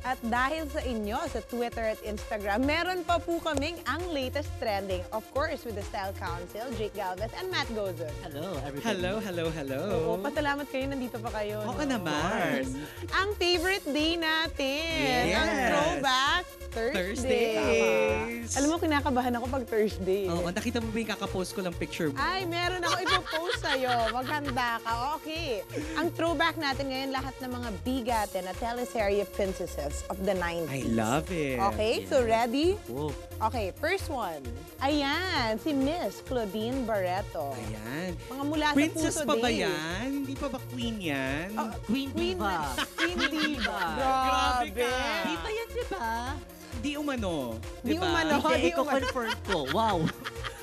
At dahil sa inyo, sa Twitter at Instagram, meron pa po kaming ang latest trending. Of course, with the Style Council, Jake Galvez and Matt Gozon. Hello, everybody. Hello. Oo, pasalamat kayo, nandito pa kayo. Oo no? naman. Ang favorite day natin. Yes. Ang throwback Thursday. Alam mo, kinakabahan ako pag Thursday. Oo, nakita mo ba yung kakapost ko lang picture mo? Ay, meron ako ipopost sa'yo. Maghanda ka. Okay. Ang throwback natin ngayon, lahat ng mga bigate na teleserye princesses of the 90s. I love it. Okay, so ready? Whoa. Okay, first one. Ayan, si Miss Claudine Barreto. Ayan. Mga mula Princess sa Puso pa ba Days. yan? Hindi pa ba queen yan? Queen Diva. Queen Diva. Grabe ka. Diva yan, diba? Di umano. Di Diba? umano. Hindi, di umano. i-confirm ko. Wow.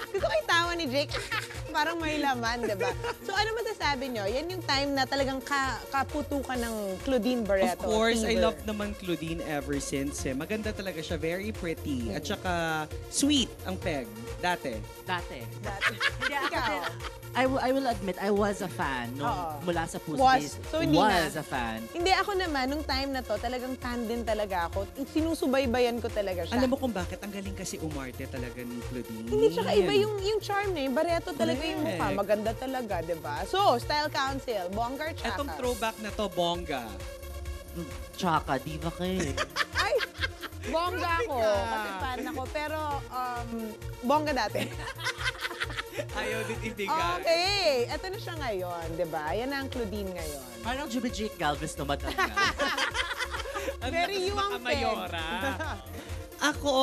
Gusto ko yung tawa ni Jake. Parang may laman, di ba? So ano masasabi nyo? Yan yung time na talagang kaputukan ng Claudine Barreto. Of course, I fever. love naman Claudine ever since. Maganda talaga siya. Very pretty. At saka, sweet ang peg. Dati. Dati. Dati. Hindi, ako Ikaw? din. I will admit, I was a fan nung Oo. mula sa Puso Was. Days. So, hindi was na. a fan. Hindi, ako naman, nung time na to, talagang fan din talaga ako. Sinusubaybayan ko talaga siya. Alam mo kung bakit? Ang galing kasi umarte talaga ni Claudine. Hindi, tsaka iba yung charm na yung Barreto talaga yung Correct. mukha. Maganda talaga, di ba? So, Style Council, Bongga or Chaka? Etong throwback na to, bongga. Tsaka, diva ka eh. Ay, bongga ako. Kasi fan ako. Pero, bongga dati. Ayaw din ibigay. Okay, eto na siya ngayon, di ba? Yan na ang Claudine ngayon. Parang Jake Galvez na madam ka. Ang Very lakas you ang makamayora. Ako,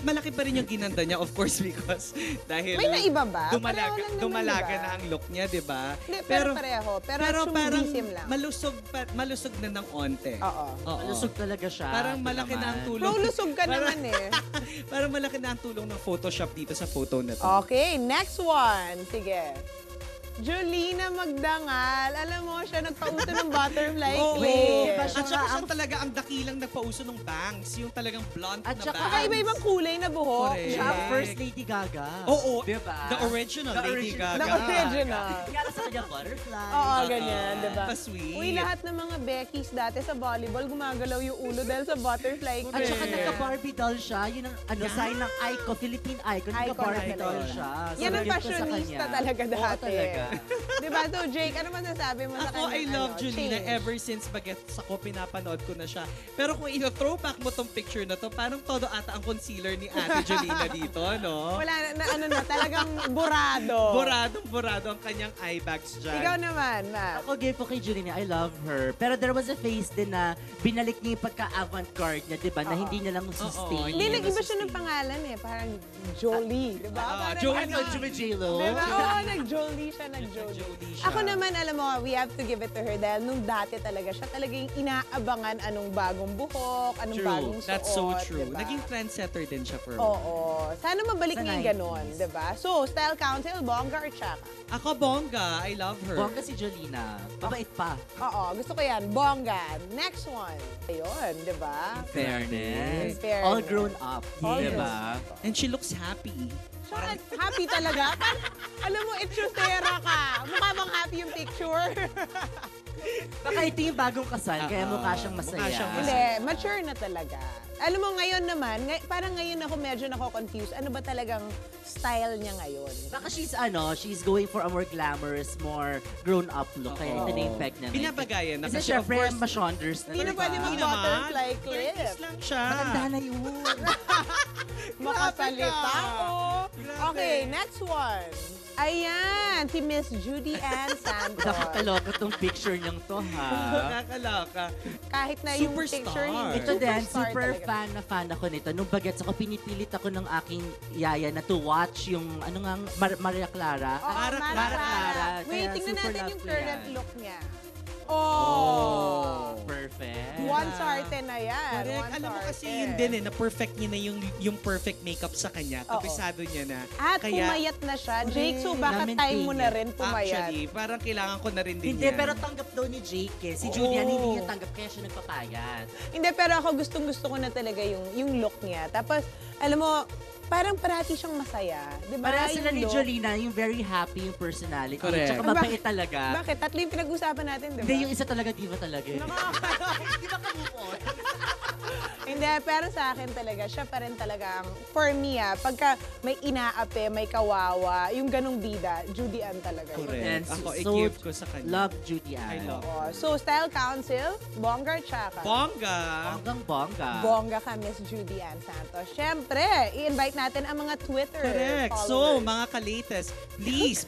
malaki pa rin yung ginanda niya, of course, because dahil May naiba ba? Pareho lang naman, dumalaga diba? na ang look niya, di ba? Hindi, pero pareho. Pero parang sumisisim lang. malusog na ng onte. Oo. Malusog talaga siya. Parang Ito malaki na ang naman. tulong. Pro lusog ka naman eh. Parang malaki na ang tulong ng Photoshop dito sa photo na to. Okay, next one. Sige. Jolina Magdangal. Alam mo, siya nagpauso ng butterfly Oo. clip. Diba At siya saka nga siya ang- talaga ang dakilang nagpauso ng bangs. Yung talagang blonde At na saka bangs. Saka iba-ibang kulay na buhok. Correct. Siya ang Correct. first Lady Gaga. Oo. Diba? The original The Lady original. Gaga. The original. Kaya sa kanya butterfly. Oo, ganyan, diba? Pa-sweet. Uy, lahat ng mga Beckys dati sa volleyball, gumagalaw yung ulo dahil sa butterfly clip. At saka Correct. nagka-Barbie doll siya. Yun ang sign ng icon, Philippine icon. Icon Nagka-Barbie talaga. doll siya. So, Yan ang yun ko sa fashionista kanya. talaga Oo, dati. talaga. Diba? So, Jake, ano masasabi mo sa Ako, kanya? I love Jolina change? ever since bagets ako, pinapanood ko na siya. Pero kung ino-throwback mo tong picture na to, parang todo ata ang concealer ni Ate Jolina dito, no? Wala na, ano na, talagang burado. Buradong-burado ang kanyang eye bags dyan. Ikaw naman, Matt. Ako, gay po kay Julina, I love her. Pero there was a phase din na binalik niya yung pagka-avant-garde niya, di ba? Na Oo. hindi niya lang sustain. Hindi, Hindi nag-iba na siya ng sustain. pangalan eh. Parang Jolie, di ba? Parang Jolie. Ano, Jimmy J-Lo? Diba? Oo, nag-Jolie siya, nag-Jolie. Jolie siya. Ako naman, alam mo, we have to give it to her dahil nung dati talaga siya talaga yung inaabangan anong bagong buhok, anong bagong suot. That's so true. Diba? Naging trendsetter din siya for me. Oo. Sana mabalik Sa niya yung 90s. ganon, diba? So, Style Council, Bongga or Chaka? Ako, bongga. I love her. Bongga si Jolina. Mabait pa. Oo, gusto ko yan. Bongga. Next one. Ayun, diba? Fairness. Fairness. All grown up. All Di grown ba? And she looks happy. Siya, happy talaga. Alam mo, itchusera ka. Mukha bang happy yung picture? Baka ito yung bagong kasal, kaya mukha siyang masaya. Mukha siyang Hindi, mature na talaga. Alam mo, ngayon naman, parang ngayon ako medyo nako-confused. Ano ba talagang style niya ngayon? Baka she's going for a more glamorous, more grown-up look. Kaya ito na yung peg niya. Binabagayan na Kasi kasi, of syempre, course, ma-Shonders na. Hindi na diba? pwede Hindi mag-butterfly naman. clip. 30s lang siya. Matanda na yun. Makasalita. Grabe ka. Oh. Grabe. Okay, next one. Ayan, si Miss Judy Ann Santos. Nakakaloka tong picture niyang to, ha? Nakakaloka. Kahit na yung Superstar. picture, hindi. Ito din, Superstar super talaga. fan ako nito. Nung bagets ako, pinipilit ako ng aking yaya na to watch yung, ano nga, Maria Clara. Oo, Mara Mara Clara. Clara. Kaya Wait, tingnan super natin love yung ko current yan. look niya. Oh! Perfect. One sarte na yan. Correct. One Alam mo kasi sarte. yun din na perfect niya na yung perfect makeup sa kanya. Oo. Kabisado niya na. At Kaya, pumayat na siya. Jake, so baka Na-maintain time mo na niya. rin pumayat. actually, parang kailangan ko na rin din Hindi, yan. pero tanggap daw ni Jake eh. Si Oo. Julian hindi niya tanggap, kaya siya nagpapayat. Hindi, pero ako gustong-gusto ko na talaga yung look niya. Tapos, alam mo, parang parati siyang masaya. Diba? Para sila Yung ni look. Jolina, yung very happy yung personality. Correct. Tsaka mabait talaga. Bakit? Tatlo yung pinag-usapan natin, diba? Hindi, yung isa talaga, diva talaga. Hindi ba Hindi, pero sa akin talaga, siya pa rin talaga ang, for me pagka may inaapi, may kawawa, yung ganong bida, Judy Ann talaga. yun. Correct. And Ako, so i-give ko sa kanya. Love Judy I Ann. love. Oh, so, Style Council, bongga tsaka. Bongga! Bonggang bongga. Bongga ka, Miss Judy Ann Santos. Siyempre, i-invite natin ang mga Twitter Correct. followers. So, mga ka-latest, please,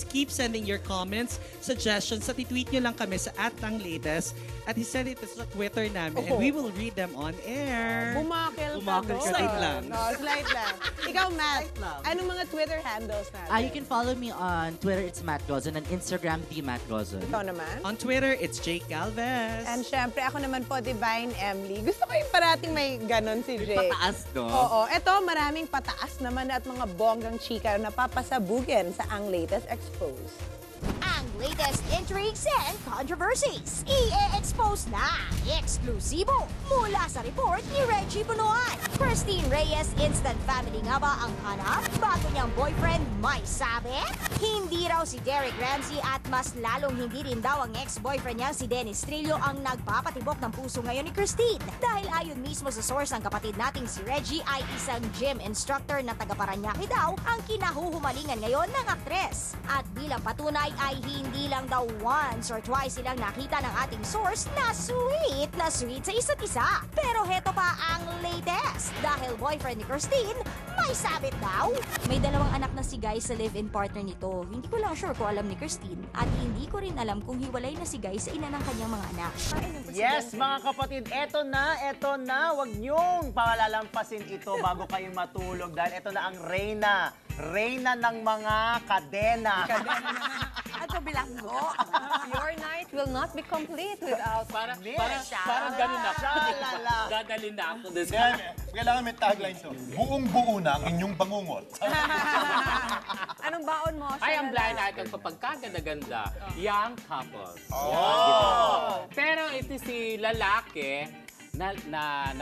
keep sending your comments, suggestions. Sa tweet nyo lang kami sa @anglatest at send it sa Twitter namin and we will read them on air. Bumakil ka Bumakil doon. ka. Slight lang. No, slight lang. Ikaw, Matt, Slight lang. anong mga Twitter handles natin? You can follow me on Twitter, it's Matt Gozon, and Instagram, the Matt Gozon. Ikaw naman. On Twitter, it's Jake Galvez. And syempre, ako naman po, Divine Emily. Gusto ko yung parating may ganon si Jake. Pataas, no? Oo. Eto, maraming pataas naman at mga bonggang chika na papasabugin sa Ang Latest Expose. Ang latest intrigues and controversies. I-expose na eksklusibo mula sa report ni Reggie Bunuan. Christine Reyes instant family nga ba ang hanap? Bago niyang boyfriend may sabi? Hindi raw si Derek Ramsey at mas lalong hindi rin daw ang ex-boyfriend niya si Dennis Trillo ang nagpapatibok ng puso ngayon ni Christine. Dahil ayon mismo sa source ng kapatid nating si Reggie ay isang gym instructor na taga Paranaque daw ang kinahuhumalingan ngayon ng aktres. At bilang patunay ay hindi lang daw once or twice silang nakita ng ating source na sweet sa isa't isa. Pero heto pa ang latest. Dahil boyfriend ni Christine, may sabit daw. May dalawang anak na si Guy sa live-in partner nito. Hindi ko lang sure kung alam ni Christine. At hindi ko rin alam kung hiwalay na si Guy sa ina ng kanyang mga anak. Yes, mga kapatid, eto na. Huwag niyong palalampasin ito bago kayo matulog dahil eto na ang reyna. Reyna ng mga kadena. Ato bilanggo. Your night will not be complete without Parang Shalala. ganun ako. Shalala. Dadalhin na ako doon. Kailangan may tagline to. Buong-buo na ang inyong bangungot. Anong baon mo? Ay, ang Shalala? blind item kapag kaganda-ganda, young couples. Pero ito si lalaki, na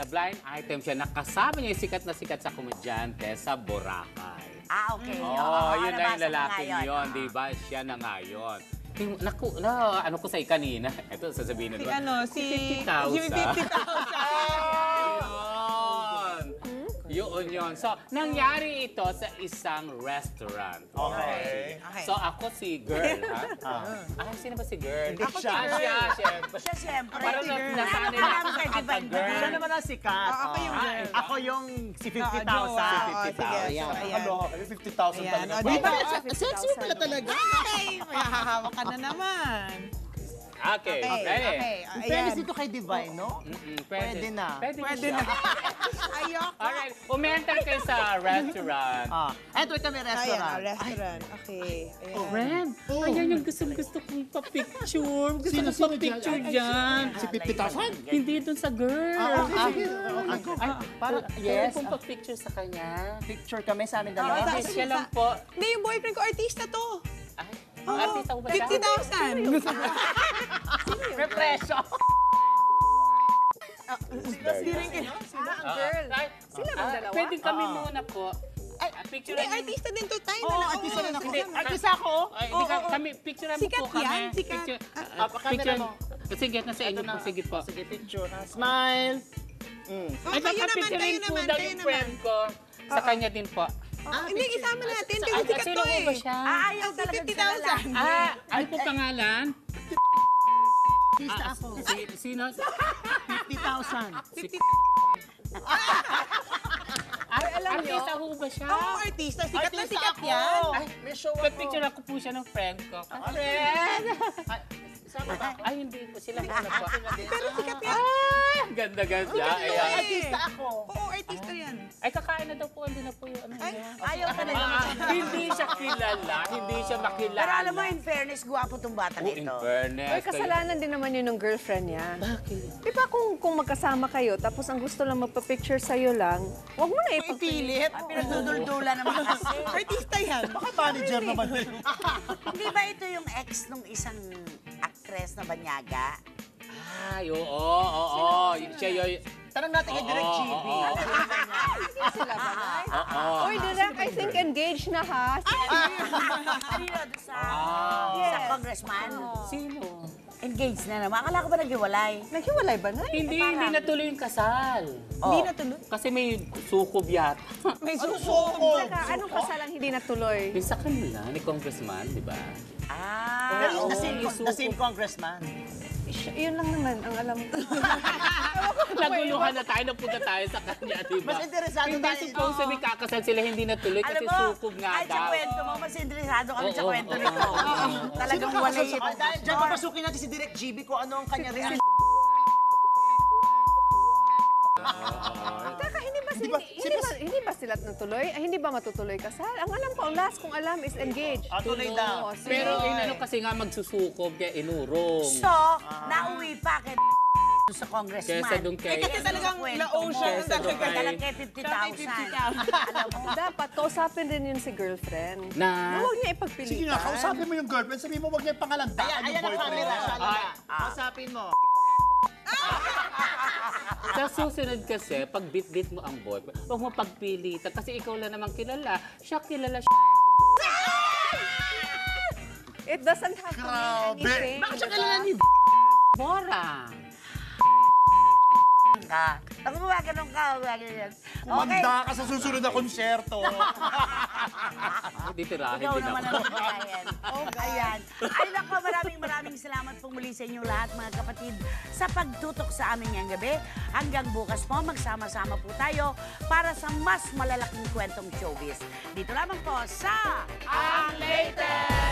blind item siya, nakasama niya yung sikat na sikat sa komedyante sa Boracay. Okay. Yun na yung lalaki yun, di ba? Siya na nga yun. Ano ko sa'yo kanina? Ito, sasabihin na Si doon. ano, si... 50,000. Yung 50,000. Yun. So, nangyari ito sa isang restaurant. Okay. So, ako si girl, ha? Sino ba si girl? Ako si girl. Siya, syempre. Siya siyempre. Parang nasanay na ako sa girl. Siya naman ang sikat. Ako yung girl. Ako yung si 50,000. Sige. Ayan. So, ayan. Ano, 50,000 Ayan. talaga. O, di ba? Sexy mo pala talaga. Ay, may hahawak ka na naman. Okay, ready? Okay. Fairness Ayan. dito kay Divine, no? Pwede na. Pwede na. Ayoko. Alright, umenter kayo sa restaurant. Eto kami Ayan, restaurant. restaurant. Okay. Ayan. Ren, ayan yung gusto kong pa-picture. Gusto kong pa-picture dyan. Si 50,000? Hindi dun sa girl. Parang, Yes, kung pa-picture sa kanya. picture kami sa amin Oo, dalawa. tapos Siya lang po. Hindi, yung boyfriend ko, artista to. Ay, artista ko ba siya? 50,000. Gusto mo? May presyo. Hindi rin girl. Sila bang dalawa? Pwede kami muna po. Ay, picture Hindi, artista din to. Time Oo, na. artista rin ako. Hindi, Artista ako. Ay, hindi ka, kami, picturean mo Sikat po kami. yan, sikat. Picture, Pakamera mo. Sige, nasa inyo po. Sige po. Sige, picture. Smile. Ay, kayo naman, kayo po naman, daw kayo yung naman. friend ko. Sa kanya din po. Hindi, isama natin. Kasi Ay, sikat sino to po eh. ba siya? Ayaw Si talaga 50,000. Ano po pangalan? Artista ako. Sino? 50,000. Artista ho ba siya? Oo, artista. Sikat na Artista sikat ako. yan. May show Pag-picture ako po siya ng friend ko. Friend! Ay, hindi po sila muna po. Pero sikat yan. Ganda-ganda. Artista ako. Oo, artista yan. Ay, kakain na daw po. Hindi na po yung ano niya. Ayaw ka na Hindi siya kilala. Hindi siya makilala. Pero alam mo, in fairness, guwapo tong bata Oh, in nito. fairness. Uy, kasalanan din naman yun ng girlfriend niya. Di ba kung magkasama kayo, tapos ang gusto lang magpa-picture sa'yo lang, huwag mo na ipagpilit. Pilit. Pinagduduldulan naman kasi. Artista yan. Baka manager naman din. Hindi ba ito yung ex nung isang actress na banyaga? Ay, oo. Siya Tanong natin kay Direk GB. Hindi sila ba, Nay? Uy, Direk, I think engaged na ha. Kanina doon sa congressman? Sino? Engaged na naman. Akala ko ba naghiwalay? Naghiwalay ba, Nay? Hindi natuloy yung kasal. Hindi natuloy. Kasi may sukob yata. May suko. Teka, anong kasal ang hindi natuloy? Yung sa kanila, ni Congressman, di ba? Pero the same congressman. Yun lang naman ang alam ko. Naguluhan na tayo, napunta tayo sa kanya, di ba? Mas interesado Hindi tayo. supposed to be kakasal sila, hindi natuloy kasi sukob nga kahit sa daw. kwento mo, mas interesado kami sa kwento nito. Talagang Sino walay kakasal sa dahil dyan papasukin natin si Direk GB kung ano ang kanya rin. Teka, hindi ba sila natuloy? Ay, hindi ba matutuloy kasal? Ang alam ko, ang last kong alam is engaged. Tuloy daw. Oo, sige. Pero inano kasi nga magsusukob kaya inurong. So, nauwi pa kay sa congressman. Kesa doon kay... Kasi talagang na-ocean Kesa doon talaga. Talagang kay 50,000. Alam mo, Dapat kausapin din yun si girlfriend. Na? Huwag niya ipagpilitan. Sige nga, kausapin mo yung girlfriend, sabihin mo huwag niya pangalantaan Ayan yung ang boyfriend. camera. Siya lang. Kausapin mo. Sa susunod kasi, pag bit-bit mo ang boyfriend, huwag mo pagpilitan kasi ikaw lang naman kilala. Siya kilala siya. It doesn't have to mean anything. Bakit siya kilala ni Bora. ka. Ako gumaganon ka, gumaganon yan. Okay. Kumanda ka sa susunod na konsyerto. Hindi tirahin Ikaw din naman ako. ang tirahin. Ayan. Ay nako, maraming salamat po muli sa inyong lahat mga kapatid sa pagtutok sa amin ngayong gabi. Hanggang bukas po, magsama-sama po tayo para sa mas malalaking kwentong showbiz. Dito lamang po sa Ang latest!